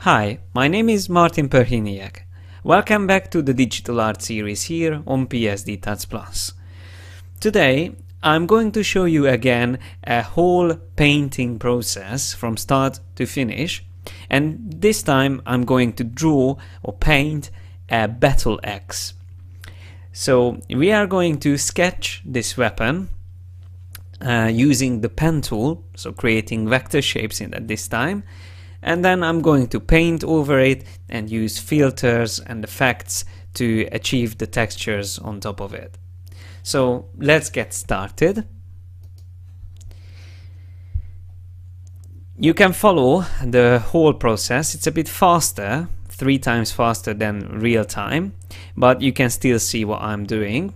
Hi, my name is Martin Perhiniak. Welcome back to the Digital Art series here on PSD Touch Plus. Today I'm going to show you again a whole painting process from start to finish, and this time I'm going to draw or paint a battle axe. So we are going to sketch this weapon using the pen tool, so creating vector shapes at this time. And then I'm going to paint over it and use filters and effects to achieve the textures on top of it. So let's get started. You can follow the whole process. It's a bit faster, 3 times faster than real time, but you can still see what I'm doing.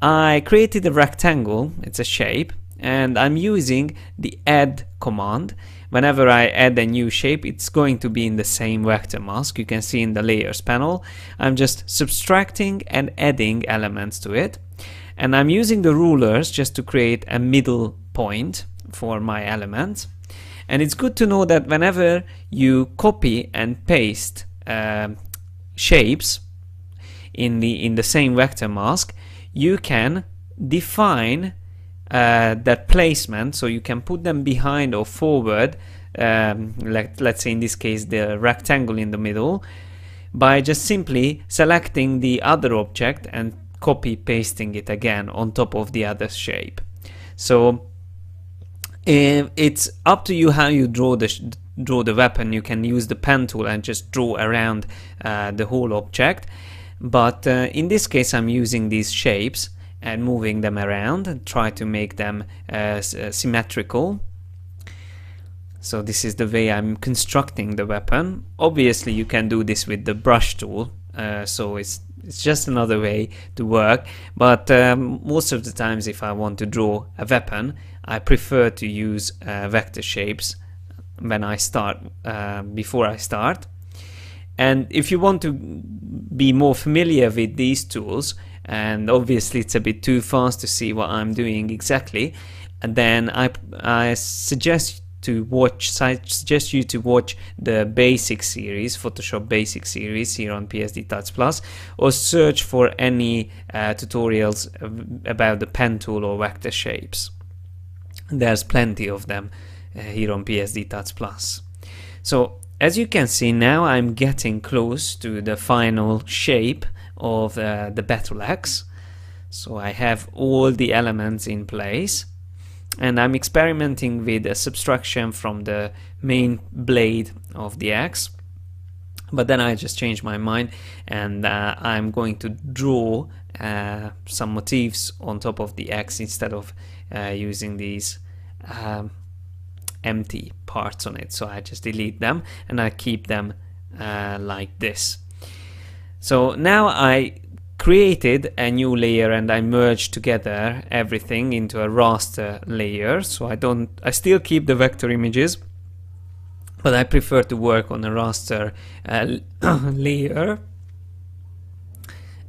I created a rectangle, it's a shape, and I'm using the add command. Whenever I add a new shape, it's going to be in the same vector mask. You can see in the layers panel, I'm just subtracting and adding elements to it. And I'm using the rulers just to create a middle point for my elements. And it's good to know that whenever you copy and paste shapes in the same vector mask, you can define that placement, so you can put them behind or forward, let's say in this case the rectangle in the middle, by just simply selecting the other object and copy pasting it again on top of the other shape. So it's up to you how you draw the weapon. You can use the pen tool and just draw around the whole object, but in this case I'm using these shapes and moving them around and try to make them symmetrical. So this is the way I'm constructing the weapon. Obviously you can do this with the brush tool, so it's just another way to work, but most of the times if I want to draw a weapon, I prefer to use vector shapes when I start, before I start. And if you want to be more familiar with these tools, and obviously it's a bit too fast to see what I'm doing exactly, and then I suggest you to watch the basic series, Photoshop basic series here on PSD Touch Plus, or search for any tutorials about the pen tool or vector shapes. There's plenty of them here on PSD Touch Plus. So as you can see, now I'm getting close to the final shape of the battle axe. So I have all the elements in place, and I'm experimenting with a subtraction from the main blade of the axe, but then I just changed my mind, and I'm going to draw some motifs on top of the axe instead of using these empty parts on it. So I just delete them and I keep them like this. So now I created a new layer and I merged together everything into a raster layer. So I still keep the vector images, but I prefer to work on a raster layer.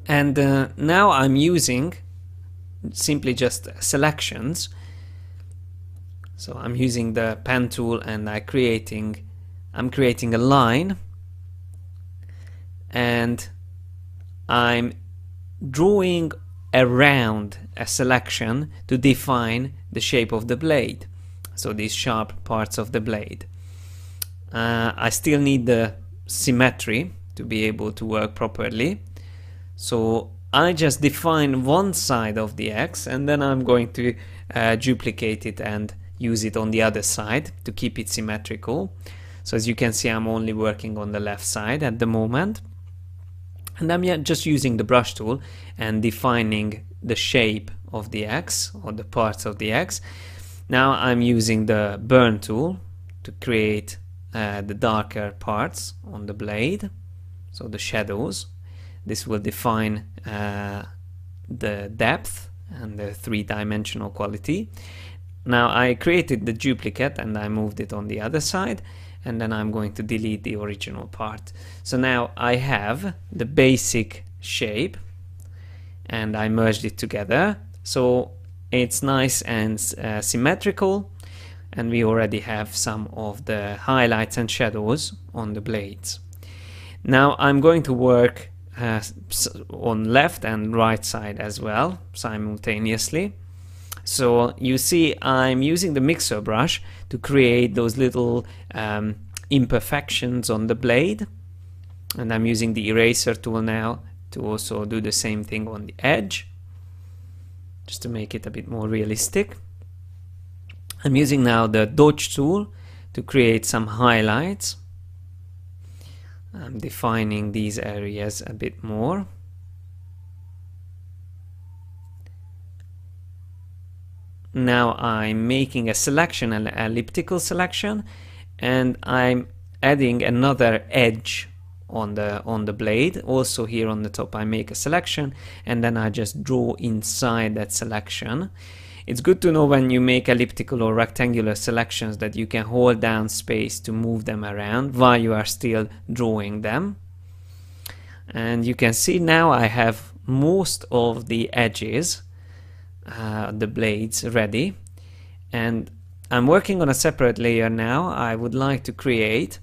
And now I'm using simply just selections. So I'm using the pen tool and I'm creating a line, and I'm drawing around a selection to define the shape of the blade, so these sharp parts of the blade. I still need the symmetry to be able to work properly, so I just define one side of the axe, and then I'm going to duplicate it and use it on the other side to keep it symmetrical. So as you can see, I'm only working on the left side at the moment. And I'm just using the brush tool and defining the shape of the axe or the parts of the axe. Now I'm using the burn tool to create the darker parts on the blade, so the shadows. This will define the depth and the 3-dimensional quality. Now I created the duplicate and I moved it on the other side, and then I'm going to delete the original part. So now I have the basic shape and I merged it together, so it's nice and symmetrical. and we already have some of the highlights and shadows on the blades. Now I'm going to work on left and right side as well simultaneously. So you see I'm using the mixer brush to create those little imperfections on the blade, and I'm using the eraser tool now to also do the same thing on the edge, just to make it a bit more realistic. I'm using now the dodge tool to create some highlights. I'm defining these areas a bit more. Now I'm making a selection, an elliptical selection, and I'm adding another edge on the blade. Also here on the top I make a selection, and then I just draw inside that selection. It's good to know when you make elliptical or rectangular selections that you can hold down space to move them around while you are still drawing them. And you can see now I have most of the edges, the blades ready, and I'm working on a separate layer now. I would like to create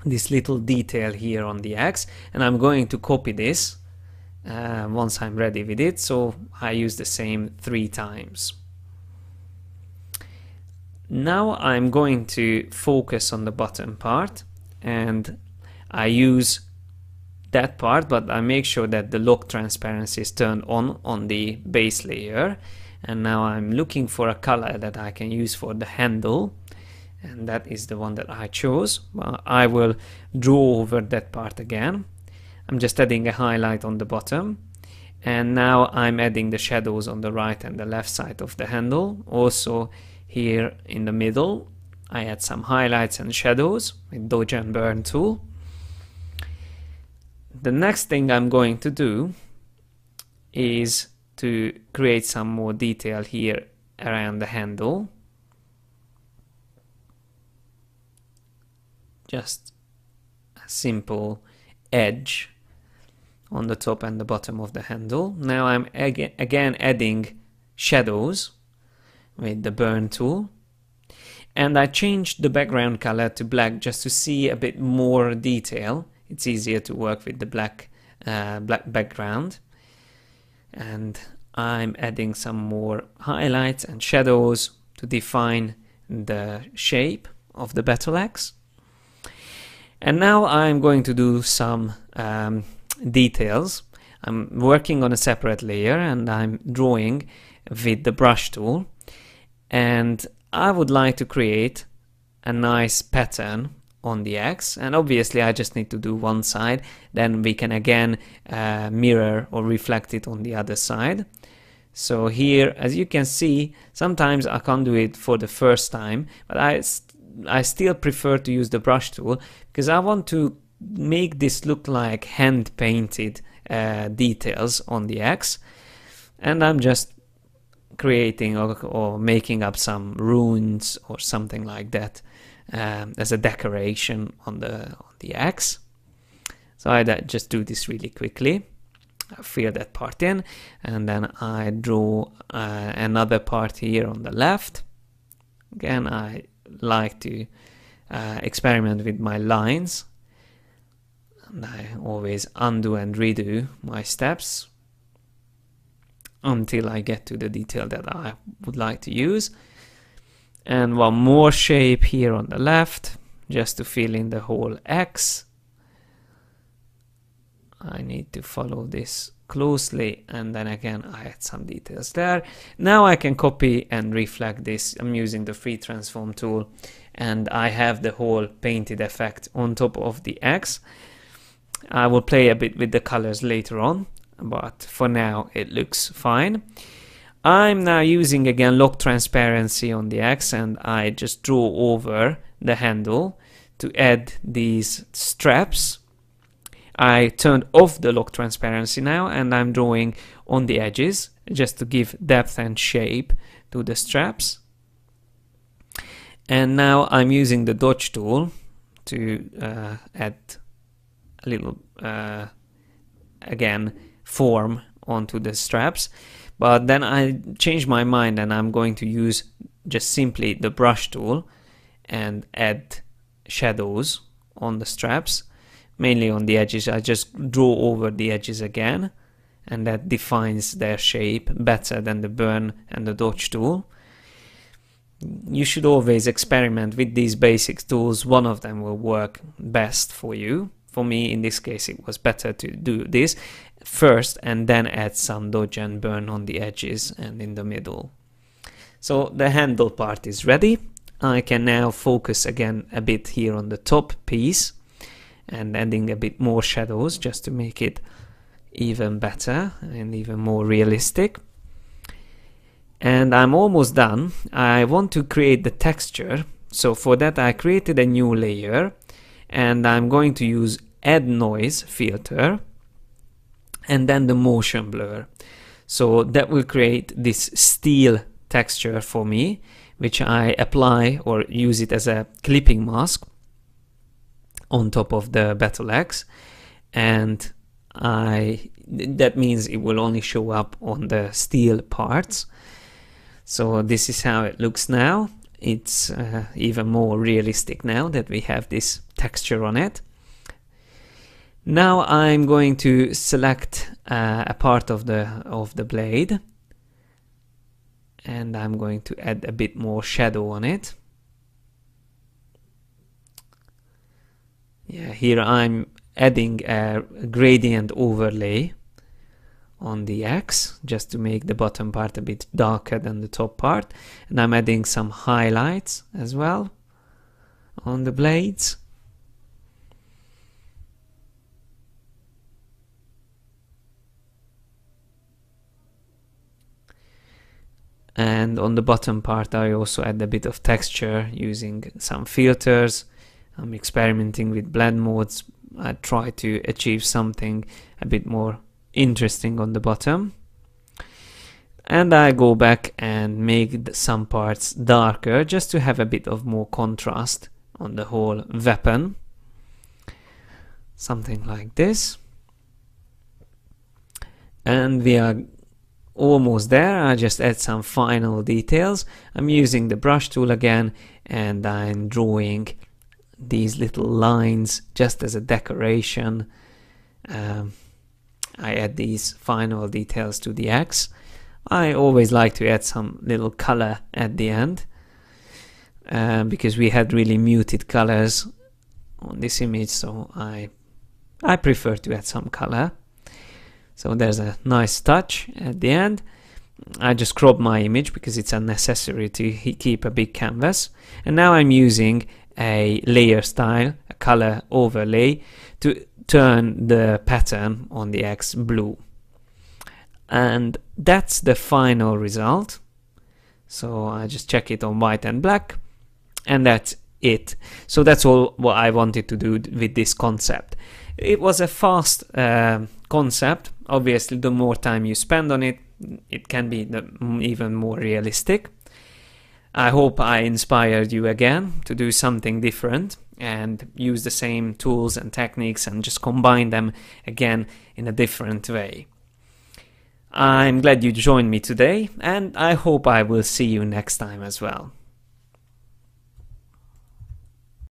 this little detail here on the X, and I'm going to copy this once I'm ready with it, so I use the same 3 times. Now I'm going to focus on the bottom part, and I use that part, but I make sure that the lock transparency is turned on the base layer. And now I'm looking for a color that I can use for the handle, and that is the one that I chose. Well, I will draw over that part again. I'm just adding a highlight on the bottom, and now I'm adding the shadows on the right and the left side of the handle. Also here in the middle I add some highlights and shadows with dodge and burn tool. The next thing I'm going to do is to create some more detail here around the handle. Just a simple edge on the top and the bottom of the handle. Now I'm again adding shadows with the burn tool, and I changed the background color to black just to see a bit more detail. It's easier to work with the black background, and I'm adding some more highlights and shadows to define the shape of the battle axe. And now I'm going to do some details. I'm working on a separate layer, and I'm drawing with the brush tool, and I would like to create a nice pattern on the axe, and obviously I just need to do one side, then we can again mirror or reflect it on the other side. So here, as you can see, sometimes I can't do it for the first time, but I still prefer to use the brush tool because I want to make this look like hand painted details on the axe, and I'm just creating or making up some runes or something like that as a decoration on the axe. So I just do this really quickly. I fill that part in, and then I draw another part here on the left. Again, I like to experiment with my lines, and I always undo and redo my steps until I get to the detail that I would like to use. And one more shape here on the left, just to fill in the whole X. I need to follow this closely, and then again I add some details there. Now I can copy and reflect this. I'm using the free transform tool, and I have the whole painted effect on top of the X. I will play a bit with the colors later on, but for now it looks fine. I'm now using again lock transparency on the X, and I just draw over the handle to add these straps. I turned off the lock transparency now, and I'm drawing on the edges just to give depth and shape to the straps. And now I'm using the dodge tool to add a little again form onto the straps, but then I changed my mind and I'm going to use just simply the brush tool and add shadows on the straps, mainly on the edges. I just draw over the edges again, and that defines their shape better than the burn and the dodge tool. You should always experiment with these basic tools. One of them will work best for you. For me, in this case, it was better to do this first and then add some dodge and burn on the edges and in the middle. So the handle part is ready. I can now focus again a bit here on the top piece and adding a bit more shadows just to make it even better and even more realistic. And I'm almost done. I want to create the texture, so for that I created a new layer, and I'm going to use add noise filter and then the motion blur. So that will create this steel texture for me, which I apply or use it as a clipping mask on top of the Battle Axe, and that means it will only show up on the steel parts. So this is how it looks now. It's even more realistic now that we have this texture on it. Now I'm going to select a part of the blade, and I'm going to add a bit more shadow on it. Yeah, here I'm adding a gradient overlay on the axe just to make the bottom part a bit darker than the top part, and I'm adding some highlights as well on the blades. And on the bottom part I also add a bit of texture using some filters. I'm experimenting with blend modes. I try to achieve something a bit more interesting on the bottom. And I go back and make some parts darker just to have a bit of more contrast on the whole weapon. Something like this. And we are almost there. I just add some final details. I'm using the brush tool again, and I'm drawing these little lines just as a decoration. I add these final details to the axe. I always like to add some little color at the end, because we had really muted colors on this image, so I prefer to add some color. So there's a nice touch at the end. I just crop my image because it's unnecessary to keep a big canvas. And now I'm using a layer style, a color overlay, to turn the pattern on the axe blue. And that's the final result. So I just check it on white and black, and that's it. So that's all what I wanted to do with this concept. It was a fast concept. Obviously, the more time you spend on it, it can be even more realistic. I hope I inspired you again to do something different and use the same tools and techniques and just combine them again in a different way. I'm glad you joined me today, and I hope I will see you next time as well.